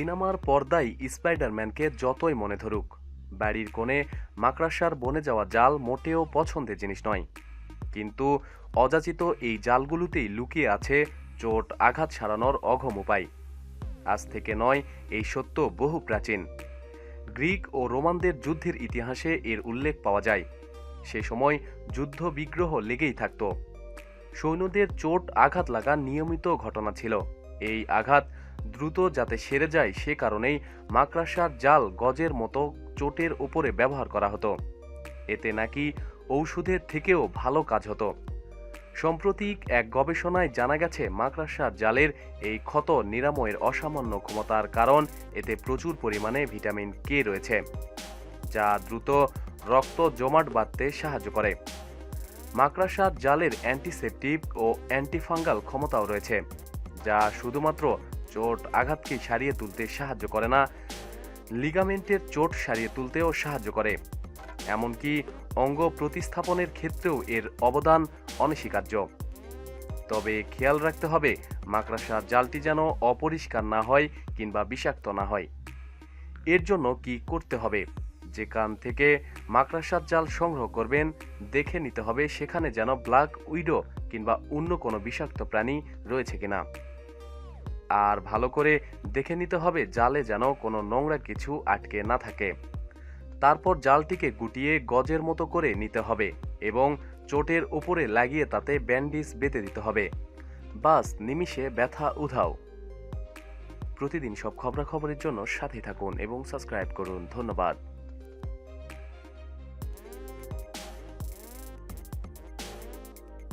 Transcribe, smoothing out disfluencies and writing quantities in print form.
সিনেমার পর্দায় স্পাইডারম্যানকে যতই মনে ধরুক, বাড়ির কোণে মাকড়সার বনে যাওয়া জাল মোটেও পছন্দের জিনিস নয়। কিন্তু অযাচিত এই জালগুলোতেই লুকিয়ে আছে চোট আঘাত সারানোর অঘম উপায়। আজ থেকে নয়, এই সত্য বহু প্রাচীন। গ্রিক ও রোমানদের যুদ্ধের ইতিহাসে এর উল্লেখ পাওয়া যায়। সে সময় যুদ্ধ বিগ্রহ লেগেই থাকত। সৈন্যদের চোট আঘাত লাগা নিয়মিত ঘটনা ছিল। এই আঘাত দ্রুত যাতে সেরে যায় সে কারণেই মাকড়সার জাল গজের মতো চোটের উপরে ব্যবহার করা হতো। এতে নাকি ঔষধের থেকেও ভালো কাজ হতো। সাম্প্রতিক এক গবেষণায় জানা গেছে মাকড়সার জালের এই ক্ষত নিরাময়ের অসামান্য ক্ষমতার কারণ এতে প্রচুর পরিমাণে ভিটামিন কে রয়েছে, যা দ্রুত রক্ত জমাট বাঁধতে সাহায্য করে। মাকড়সার জালের অ্যান্টিসেপটিক ও অ্যান্টিফাঙ্গাল ক্ষমতাও রয়েছে, যা শুধুমাত্র চোট আঘাতকে সারিয়ে তুলতে সাহায্য করে না, লিগামেন্টের চোট সারিয়ে তুলতেও সাহায্য করে। এমনকি অঙ্গ প্রতিস্থাপনের ক্ষেত্রেও এর অবদান অনস্বীকার্য। তবে খেয়াল রাখতে হবে মাকড়সার জালটি যেন অপরিষ্কার না হয় কিংবা বিষাক্ত না হয়। এর জন্য কি করতে হবে? যেখান থেকে মাকড়সার জাল সংগ্রহ করবেন দেখে নিতে হবে সেখানে যেন ব্ল্যাক উইডো কিংবা অন্য কোনো বিষাক্ত প্রাণী রয়েছে কিনা। আর ভালো করে দেখে নিতে হবে জালে যেন কোনো নোংরা কিছু আটকে না থাকে। তারপর জালটিকে গুটিয়ে গজের মতো করে নিতে হবে এবং চোটের উপরে লাগিয়ে তাতে ব্যান্ডেজ বেঁধে দিতে হবে। বাস, নিমিষে ব্যথা উধাও। প্রতিদিন সব খবরাখবরের জন্য সাথে থাকুন এবং সাবস্ক্রাইব করুন। ধন্যবাদ।